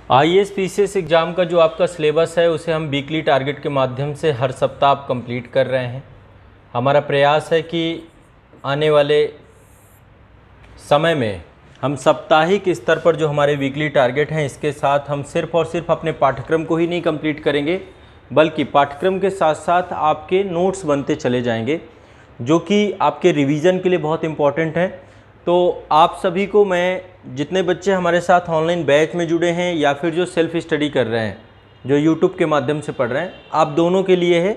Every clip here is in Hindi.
आईएएस पीसीएस एग्ज़ाम का जो आपका सिलेबस है उसे हम वीकली टारगेट के माध्यम से हर सप्ताह आप कंप्लीट कर रहे हैं। हमारा प्रयास है कि आने वाले समय में हम साप्ताहिक स्तर पर जो हमारे वीकली टारगेट हैं इसके साथ हम सिर्फ़ और सिर्फ अपने पाठ्यक्रम को ही नहीं कंप्लीट करेंगे, बल्कि पाठ्यक्रम के साथ साथ आपके नोट्स बनते चले जाएंगे, जो कि आपके रिवीजन के लिए बहुत इम्पॉर्टेंट हैं। तो आप सभी को मैं, जितने बच्चे हमारे साथ ऑनलाइन बैच में जुड़े हैं या फिर जो सेल्फ स्टडी कर रहे हैं, जो यूट्यूब के माध्यम से पढ़ रहे हैं, आप दोनों के लिए है।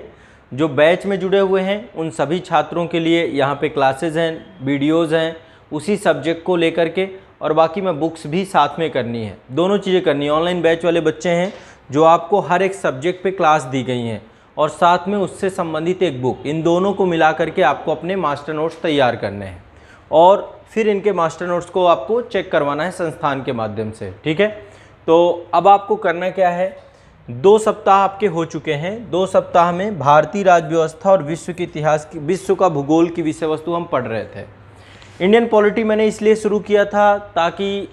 जो बैच में जुड़े हुए हैं उन सभी छात्रों के लिए यहाँ पे क्लासेस हैं, वीडियोज़ हैं उसी सब्जेक्ट को लेकर के, और बाकी मैं बुक्स भी साथ में करनी है, दोनों चीज़ें करनी है। ऑनलाइन बैच वाले बच्चे हैं जो आपको हर एक सब्जेक्ट पे क्लास दी गई हैं और साथ में उससे संबंधित एक बुक, इन दोनों को मिला करके आपको अपने मास्टर नोट्स तैयार करने हैं और फिर इनके मास्टर नोट्स को आपको चेक करवाना है संस्थान के माध्यम से। ठीक है, तो अब आपको करना क्या है, 2 सप्ताह आपके हो चुके हैं। 2 सप्ताह में भारतीय राज्य व्यवस्था और विश्व के इतिहास की, विश्व का भूगोल की विषय वस्तु हम पढ़ रहे थे। इंडियन पॉलिटी मैंने इसलिए शुरू किया था ताकि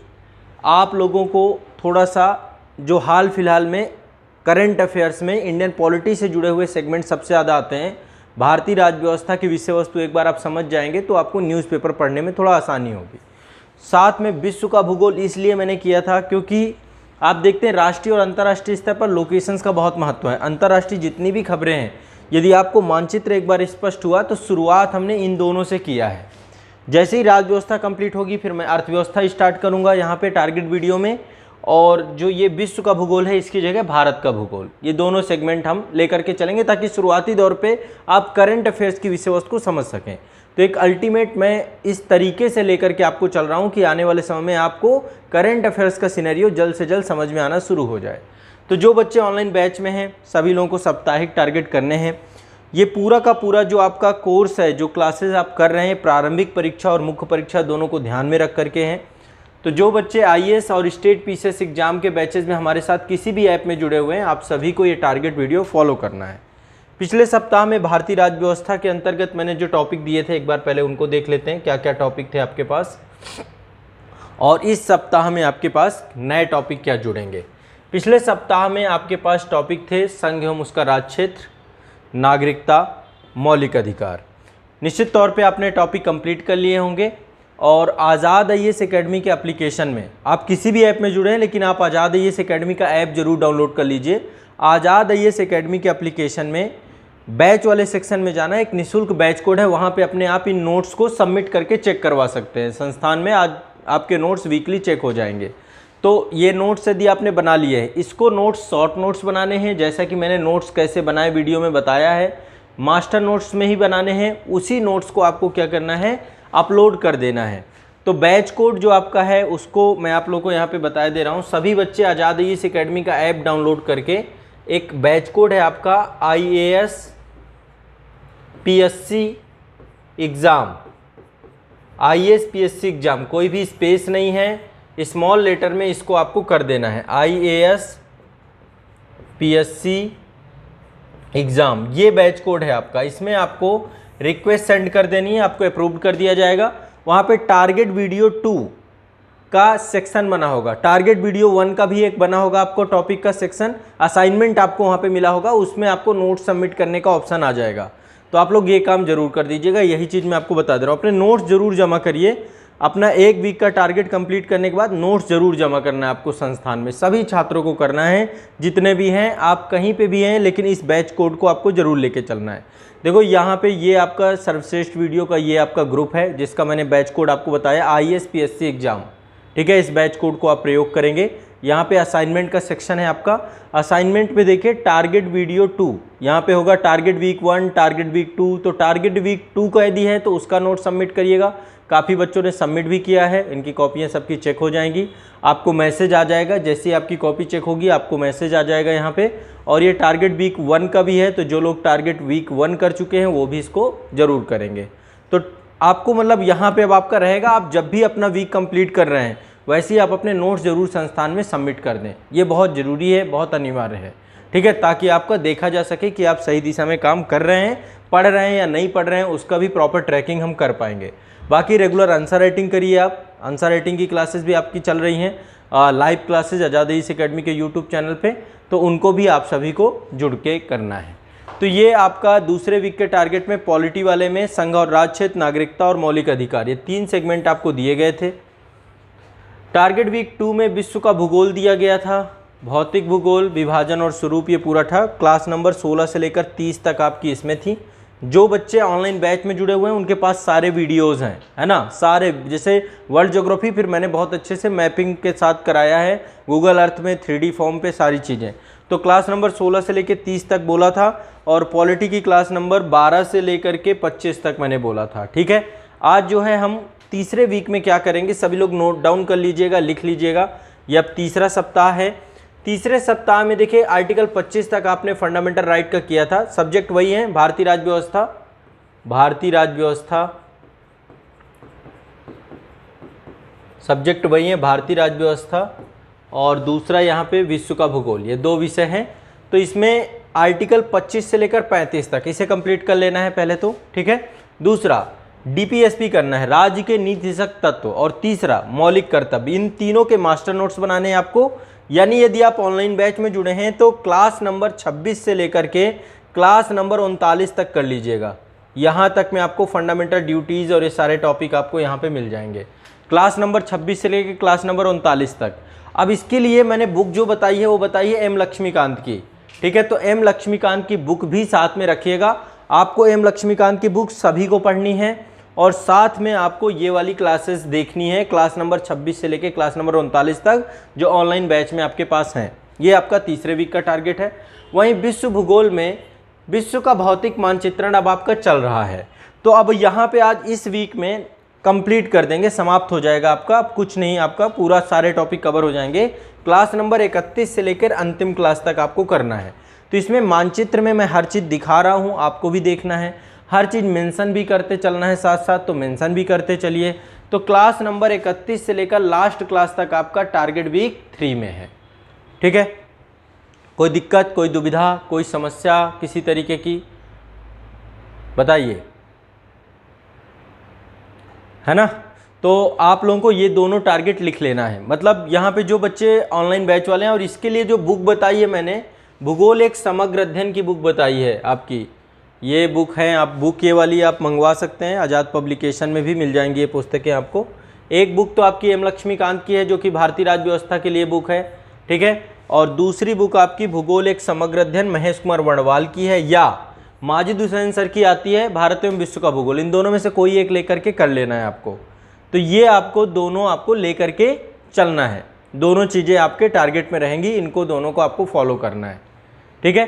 आप लोगों को थोड़ा सा जो हाल फिलहाल में करंट अफेयर्स में इंडियन पॉलिटी से जुड़े हुए सेगमेंट सबसे ज़्यादा आते हैं, भारतीय राज्य व्यवस्था की विषय वस्तु एक बार आप समझ जाएंगे तो आपको न्यूज़पेपर पढ़ने में थोड़ा आसानी होगी। साथ में विश्व का भूगोल इसलिए मैंने किया था क्योंकि आप देखते हैं राष्ट्रीय और अंतर्राष्ट्रीय स्तर पर लोकेशंस का बहुत महत्व है। अंतर्राष्ट्रीय जितनी भी खबरें हैं, यदि आपको मानचित्र एक बार स्पष्ट हुआ तो शुरुआत हमने इन दोनों से किया है। जैसे ही राज्य व्यवस्था कंप्लीट होगी फिर मैं अर्थव्यवस्था स्टार्ट करूँगा यहाँ पर टारगेट वीडियो में, और जो ये विश्व का भूगोल है इसकी जगह भारत का भूगोल, ये दोनों सेगमेंट हम लेकर के चलेंगे ताकि शुरुआती दौर पे आप करंट अफेयर्स की विषय वस्तु को समझ सकें। तो एक अल्टीमेट मैं इस तरीके से लेकर के आपको चल रहा हूँ कि आने वाले समय में आपको करंट अफेयर्स का सिनेरियो जल्द से जल्द समझ में आना शुरू हो जाए। तो जो बच्चे ऑनलाइन बैच में हैं सभी लोगों को साप्ताहिक टारगेट करने हैं। ये पूरा का पूरा जो आपका कोर्स है, जो क्लासेज आप कर रहे हैं, प्रारंभिक परीक्षा और मुख्य परीक्षा दोनों को ध्यान में रख करके हैं। तो जो बच्चे आईएएस और स्टेट पीसीएस एग्जाम के बैचेज में हमारे साथ किसी भी ऐप में जुड़े हुए हैं, आप सभी को ये टारगेट वीडियो फॉलो करना है। पिछले सप्ताह में भारतीय राज्य व्यवस्था के अंतर्गत मैंने जो टॉपिक दिए थे एक बार पहले उनको देख लेते हैं, क्या क्या टॉपिक थे आपके पास, और इस सप्ताह में आपके पास नए टॉपिक क्या जुड़ेंगे। पिछले सप्ताह में आपके पास टॉपिक थे संघ एवं उसका राज्य क्षेत्र, नागरिकता, मौलिक अधिकार। निश्चित तौर पर आपने टॉपिक कंप्लीट कर लिए होंगे। और आज़ाद आईएएस एकेडमी के एप्लीकेशन में आप किसी भी ऐप में जुड़े हैं, लेकिन आप आज़ाद आईएएस एकेडमी का ऐप जरूर डाउनलोड कर लीजिए। आज़ाद आईएएस एकेडमी के एप्लीकेशन में बैच वाले सेक्शन में जाना, एक निःशुल्क बैच कोड है, वहाँ पे अपने आप इन नोट्स को सबमिट करके चेक करवा सकते हैं। संस्थान में आज आपके नोट्स वीकली चेक हो जाएंगे। तो ये नोट्स यदि आपने बना लिए हैं, इसको नोट्स शॉर्ट नोट्स बनाने हैं, जैसा कि मैंने नोट्स कैसे बनाए वीडियो में बताया है, मास्टर नोट्स में ही बनाने हैं। उसी नोट्स को आपको क्या करना है, अपलोड कर देना है। तो बैच कोड जो आपका है उसको मैं आप लोगों को यहाँ पे बता दे रहा हूँ। सभी बच्चे आज़ाद आईएएस एकेडमी का ऐप डाउनलोड करके, एक बैच कोड है आपका IAS PSC exam, IAS PSC exam, कोई भी स्पेस नहीं है, स्मॉल लेटर में इसको आपको कर देना है, आईएएस पीएससी एग्ज़ाम, ये बैच कोड है आपका। इसमें आपको रिक्वेस्ट सेंड कर देनी है, आपको अप्रूव कर दिया जाएगा। वहाँ पे टारगेट वीडियो 2 का सेक्शन बना होगा, टारगेट वीडियो 1 का भी एक बना होगा आपको टॉपिक का सेक्शन, असाइनमेंट आपको वहाँ पे मिला होगा, उसमें आपको नोट्स सबमिट करने का ऑप्शन आ जाएगा। तो आप लोग ये काम जरूर कर दीजिएगा, यही चीज़ मैं आपको बता दे रहा हूँ। अपने नोट्स जरूर जमा करिए, अपना 1 वीक का टारगेट कंप्लीट करने के बाद नोट्स जरूर जमा करना है आपको संस्थान में, सभी छात्रों को करना है, जितने भी हैं, आप कहीं पे भी हैं, लेकिन इस बैच कोड को आपको जरूर लेके चलना है। देखो यहाँ पे ये आपका सर्वश्रेष्ठ वीडियो का ये आपका ग्रुप है जिसका मैंने बैच कोड आपको बताया, आईएएस पीएससी एग्जाम। ठीक है, इस बैच कोड को आप प्रयोग करेंगे। यहाँ पे असाइनमेंट का सेक्शन है आपका, असाइनमेंट पे देखिए टारगेट वीडियो 2, यहाँ पे होगा टारगेट वीक 1, टारगेट वीक 2। तो टारगेट वीक 2 का यदि है तो उसका नोट सबमिट करिएगा। काफ़ी बच्चों ने सबमिट भी किया है, इनकी कॉपियाँ सबकी चेक हो जाएंगी, आपको मैसेज आ जाएगा। जैसे ही आपकी कॉपी चेक होगी आपको मैसेज आ जाएगा यहाँ पे। और ये टारगेट वीक 1 का भी है, तो जो लोग टारगेट वीक 1 कर चुके हैं वो भी इसको ज़रूर करेंगे। तो आपको मतलब यहाँ पे अब आपका रहेगा, आप जब भी अपना वीक कंप्लीट कर रहे हैं वैसे ही आप अपने नोट्स ज़रूर संस्थान में सबमिट कर दें, ये बहुत ज़रूरी है, बहुत अनिवार्य है। ठीक है, ताकि आपका देखा जा सके कि आप सही दिशा में काम कर रहे हैं, पढ़ रहे हैं या नहीं पढ़ रहे हैं, उसका भी प्रॉपर ट्रैकिंग हम कर पाएंगे। बाकी रेगुलर आंसर राइटिंग करिए आप, आंसर राइटिंग की क्लासेस भी आपकी चल रही हैं। लाइव क्लासेज आज़ाद रईस एकेडमी के यूट्यूब चैनल पे, तो उनको भी आप सभी को जुड़ के करना है। तो ये आपका दूसरे वीक के टारगेट में पॉलिटी वाले में संघ और राज्य क्षेत्र, नागरिकता और मौलिक अधिकार, ये 3 सेगमेंट आपको दिए गए थे। टारगेट वीक 2 में विश्व का भूगोल दिया गया था, भौतिक भूगोल, विभाजन और स्वरूप, ये पूरा था। क्लास नंबर 16 से लेकर 30 तक आपकी इसमें थी। जो बच्चे ऑनलाइन बैच में जुड़े हुए हैं उनके पास सारे वीडियोज़ हैं, है ना, सारे, जैसे वर्ल्ड ज्योग्राफी फिर मैंने बहुत अच्छे से मैपिंग के साथ कराया है, गूगल अर्थ में 3D फॉर्म पे सारी चीज़ें। तो क्लास नंबर 16 से लेकर 30 तक बोला था, और पॉलिटी की क्लास नंबर 12 से लेकर के 25 तक मैंने बोला था। ठीक है, आज जो है हम तीसरे वीक में क्या करेंगे, सभी लोग नोट डाउन कर लीजिएगा, लिख लीजिएगा। ये अब तीसरा सप्ताह है। तीसरे सप्ताह में देखिए आर्टिकल 25 तक आपने फंडामेंटल राइट का किया था। सब्जेक्ट वही है, भारतीय राज्य व्यवस्था, भारतीय राज्य व्यवस्था, सब्जेक्ट वही है भारतीय राज्य व्यवस्था, और दूसरा यहाँ पे विश्व का भूगोल, ये 2 विषय हैं। तो इसमें आर्टिकल 25 से लेकर 35 तक इसे कंप्लीट कर लेना है पहले तो। ठीक है, दूसरा डीपीएसपी करना है, राज्य के नीतिशक तत्व, और तीसरा मौलिक कर्तव्य। इन तीनों के मास्टर नोट्स बनाने हैं आपको। यानी यदि आप ऑनलाइन बैच में जुड़े हैं तो क्लास नंबर 26 से लेकर के क्लास नंबर 39 तक कर लीजिएगा। यहाँ तक में आपको फंडामेंटल ड्यूटीज़ और ये सारे टॉपिक आपको यहाँ पे मिल जाएंगे, क्लास नंबर 26 से लेकर क्लास नंबर 39 तक। अब इसके लिए मैंने बुक जो बताई है वो बताई है एम लक्ष्मीकांत की। ठीक है, तो एम लक्ष्मीकांत की बुक भी साथ में रखिएगा। आपको एम लक्ष्मीकांत की बुक सभी को पढ़नी है, और साथ में आपको ये वाली क्लासेस देखनी है, क्लास नंबर 26 से लेके क्लास नंबर 39 तक जो ऑनलाइन बैच में आपके पास हैं। ये आपका तीसरे वीक का टारगेट है। वहीं विश्व भूगोल में विश्व का भौतिक मानचित्रण अब आपका चल रहा है, तो अब यहाँ पे आज इस वीक में कंप्लीट कर देंगे, समाप्त हो जाएगा आपका। अब कुछ नहीं, आपका पूरा सारे टॉपिक कवर हो जाएंगे। क्लास नंबर 31 से लेकर अंतिम क्लास तक आपको करना है। तो इसमें मानचित्र में मैं हर चीज़ दिखा रहा हूँ, आपको भी देखना है, हर चीज़ मेंशन भी करते चलना है साथ साथ, तो मेंशन भी करते चलिए। तो क्लास नंबर 31 से लेकर लास्ट क्लास तक आपका टारगेट वीक 3 में है। ठीक है, कोई दिक्कत, कोई दुविधा, कोई समस्या किसी तरीके की बताइए, है ना। तो आप लोगों को ये दोनों टारगेट लिख लेना है। मतलब यहाँ पे जो बच्चे ऑनलाइन बैच वाले हैं, और इसके लिए जो बुक बताई है मैंने, भूगोल एक समग्र अध्ययन की बुक बताई है आपकी, ये बुक है। आप बुक ये वाली आप मंगवा सकते हैं, आज़ाद पब्लिकेशन में भी मिल जाएंगी ये पुस्तकें आपको। एक बुक तो आपकी एम लक्ष्मीकांत की है जो कि भारतीय राज्य व्यवस्था के लिए बुक है। ठीक है, और दूसरी बुक आपकी भूगोल एक समग्र अध्ययन महेश कुमार वर्णवाल की है, या माजिद हुसैन सर की आती है भारत एवं विश्व का भूगोल। इन दोनों में से कोई एक लेकर के कर लेना है आपको। तो ये आपको दोनों आपको लेकर के चलना है, दोनों चीज़ें आपके टारगेट में रहेंगी, इनको दोनों को आपको फॉलो करना है। ठीक है,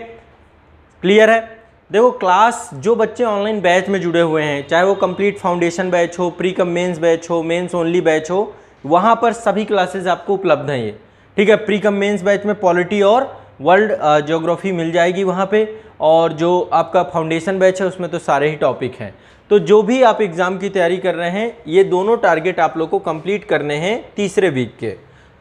क्लियर है। देखो क्लास जो बच्चे ऑनलाइन बैच में जुड़े हुए हैं, चाहे वो कंप्लीट फाउंडेशन बैच हो, प्री कम मेंस बैच हो, मेंस ओनली बैच हो, वहाँ पर सभी क्लासेस आपको उपलब्ध हैं ये। ठीक है, प्री कम मेंस बैच में पॉलिटी और वर्ल्ड ज्योग्राफी मिल जाएगी वहाँ पे, और जो आपका फाउंडेशन बैच है उसमें तो सारे ही टॉपिक हैं। तो जो भी आप एग्ज़ाम की तैयारी कर रहे हैं, ये दोनों टारगेट आप लोग को कंप्लीट करने हैं तीसरे वीक के।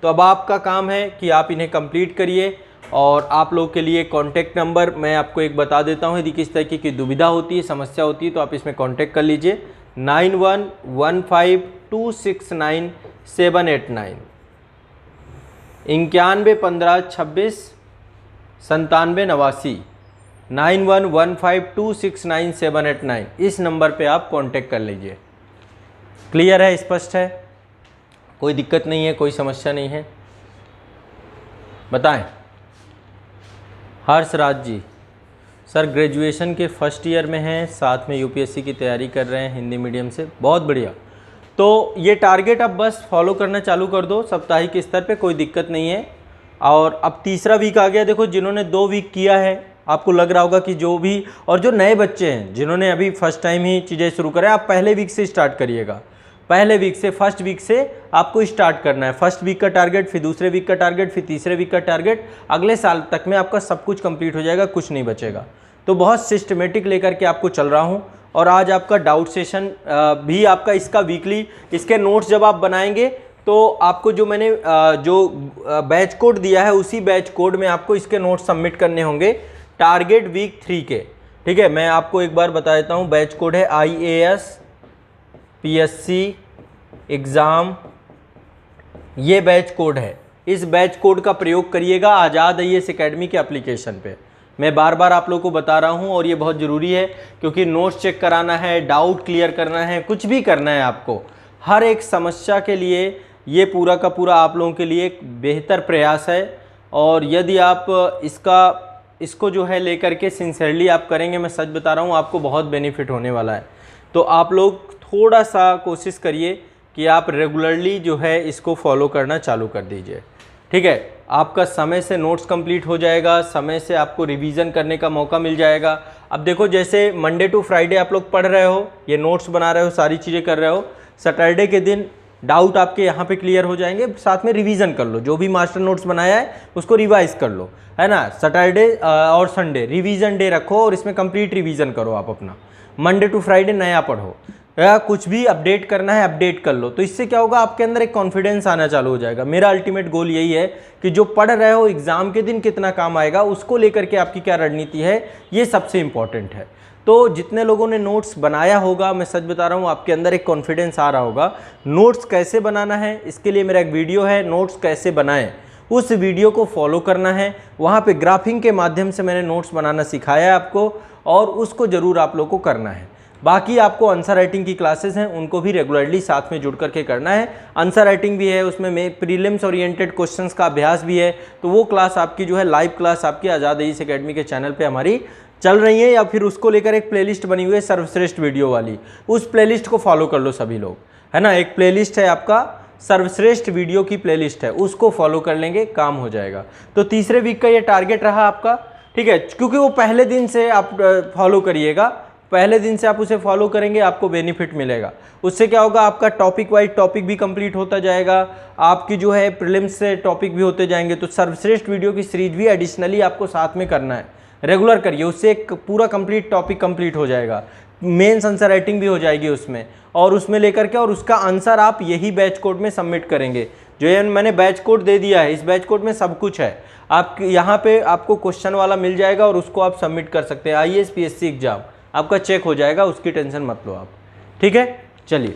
तो अब आपका काम है कि आप इन्हें कंप्लीट करिए। और आप लोग के लिए कॉन्टैक्ट नंबर मैं आपको एक बता देता हूँ, यदि किस तरीके की दुविधा होती है, समस्या होती है, तो आप इसमें कॉन्टैक्ट कर लीजिए 9115269789, 9115269789, 9115269789, इस नंबर पे आप कांटेक्ट कर लीजिए। क्लियर है, स्पष्ट है, कोई दिक्कत नहीं है, कोई समस्या नहीं है, बताएं। हर्षराज जी, सर ग्रेजुएशन के फर्स्ट ईयर में हैं, साथ में यूपीएससी की तैयारी कर रहे हैं हिंदी मीडियम से, बहुत बढ़िया। तो ये टारगेट अब बस फॉलो करना चालू कर दो साप्ताहिक स्तर पे, कोई दिक्कत नहीं है। और अब तीसरा वीक आ गया। देखो जिन्होंने 2 वीक किया है, आपको लग रहा होगा कि जो भी, और जो नए बच्चे हैं जिन्होंने अभी फर्स्ट टाइम ही चीज़ें शुरू करें, आप पहले वीक से स्टार्ट करिएगा। पहले वीक से, फर्स्ट वीक से आपको स्टार्ट करना है। फर्स्ट वीक का टारगेट, फिर दूसरे वीक का टारगेट, फिर तीसरे वीक का टारगेट। अगले साल तक में आपका सब कुछ कंप्लीट हो जाएगा, कुछ नहीं बचेगा। तो बहुत सिस्टमेटिक लेकर के आपको चल रहा हूँ। और आज आपका डाउट सेशन भी आपका इसका वीकली, इसके नोट्स जब आप बनाएंगे तो आपको जो मैंने जो बैच कोड दिया है, उसी बैच कोड में आपको इसके नोट्स सबमिट करने होंगे टारगेट वीक 3 के। ठीक है, मैं आपको एक बार बता देता हूँ। बैच कोड है IAS PSC एग्ज़ाम, ये बैच कोड है। इस बैच कोड का प्रयोग करिएगा आज़ाद IAS अकेडमी के एप्लीकेशन पे। मैं बार बार आप लोगों को बता रहा हूँ और ये बहुत ज़रूरी है, क्योंकि नोट्स चेक कराना है, डाउट क्लियर करना है, कुछ भी करना है आपको, हर एक समस्या के लिए ये पूरा का पूरा आप लोगों के लिए एक बेहतर प्रयास है। और यदि आप इसको जो है लेकर के सिंसियरली आप करेंगे, मैं सच बता रहा हूँ आपको बहुत बेनिफिट होने वाला है। तो आप लोग थोड़ा सा कोशिश करिए कि आप रेगुलरली जो है इसको फॉलो करना चालू कर दीजिए, ठीक है। आपका समय से नोट्स कंप्लीट हो जाएगा, समय से आपको रिवीजन करने का मौका मिल जाएगा। अब देखो, जैसे मंडे टू फ्राइडे आप लोग पढ़ रहे हो, ये नोट्स बना रहे हो, सारी चीज़ें कर रहे हो, सैटरडे के दिन डाउट आपके यहाँ पे क्लियर हो जाएंगे, साथ में रिवीजन कर लो, जो भी मास्टर नोट्स बनाया है उसको रिवाइज कर लो, है ना। सैटरडे और संडे रिवीजन डे रखो और इसमें कंप्लीट रिवीजन करो आप अपना। मंडे टू फ्राइडे नया पढ़ो, या कुछ भी अपडेट करना है अपडेट कर लो। तो इससे क्या होगा, आपके अंदर एक कॉन्फिडेंस आना चालू हो जाएगा। मेरा अल्टीमेट गोल यही है कि जो पढ़ रहे हो एग्जाम के दिन कितना काम आएगा, उसको लेकर के आपकी क्या रणनीति है, ये सबसे इंपॉर्टेंट है। तो जितने लोगों ने नोट्स बनाया होगा, मैं सच बता रहा हूँ आपके अंदर एक कॉन्फिडेंस आ रहा होगा। नोट्स कैसे बनाना है, इसके लिए मेरा एक वीडियो है, नोट्स कैसे बनाएं, उस वीडियो को फॉलो करना है। वहाँ पे ग्राफिंग के माध्यम से मैंने नोट्स बनाना सिखाया है आपको, और उसको ज़रूर आप लोग को करना है। बाकी आपको आंसर राइटिंग की क्लासेस हैं, उनको भी रेगुलरली साथ में जुड़ करके करना है। आंसर राइटिंग भी है, उसमें प्रीलिम्स ओरिएंटेड क्वेश्चंस का अभ्यास भी है। तो वो क्लास आपकी जो है लाइव क्लास आपकी आज़ाद IAS अकेडमी के चैनल पे हमारी चल रही है, या फिर उसको लेकर एक प्लेलिस्ट बनी हुई है सर्वश्रेष्ठ वीडियो वाली, उस प्लेलिस्ट को फॉलो कर लो सभी लोग, है ना। एक प्लेलिस्ट है आपका सर्वश्रेष्ठ वीडियो की प्लेलिस्ट है, उसको फॉलो कर लेंगे, काम हो जाएगा। तो तीसरे वीक का ये टारगेट रहा आपका, ठीक है। क्योंकि वो पहले दिन से आप फॉलो करिएगा, पहले दिन से आप उसे फॉलो करेंगे, आपको बेनिफिट मिलेगा। उससे क्या होगा, आपका टॉपिक वाइज टॉपिक भी कंप्लीट होता जाएगा, आपकी जो है प्रीलिम्स से टॉपिक भी होते जाएंगे। तो सर्वश्रेष्ठ वीडियो की सीरीज भी एडिशनली आपको साथ में करना है, रेगुलर करिए, उससे एक पूरा कंप्लीट टॉपिक कंप्लीट हो जाएगा। मेंस आंसर राइटिंग भी हो जाएगी उसमें, और उसमें लेकर के और उसका आंसर आप यही बैच कोड में सबमिट करेंगे। जो ये मैंने बैच कोड दे दिया है, इस बैच कोड में सब कुछ है। आप यहाँ पे आपको क्वेश्चन वाला मिल जाएगा और उसको आप सबमिट कर सकते हैं। IAS PSC एग्जाम आपका चेक हो जाएगा, उसकी टेंशन मत लो आप, ठीक है। चलिए।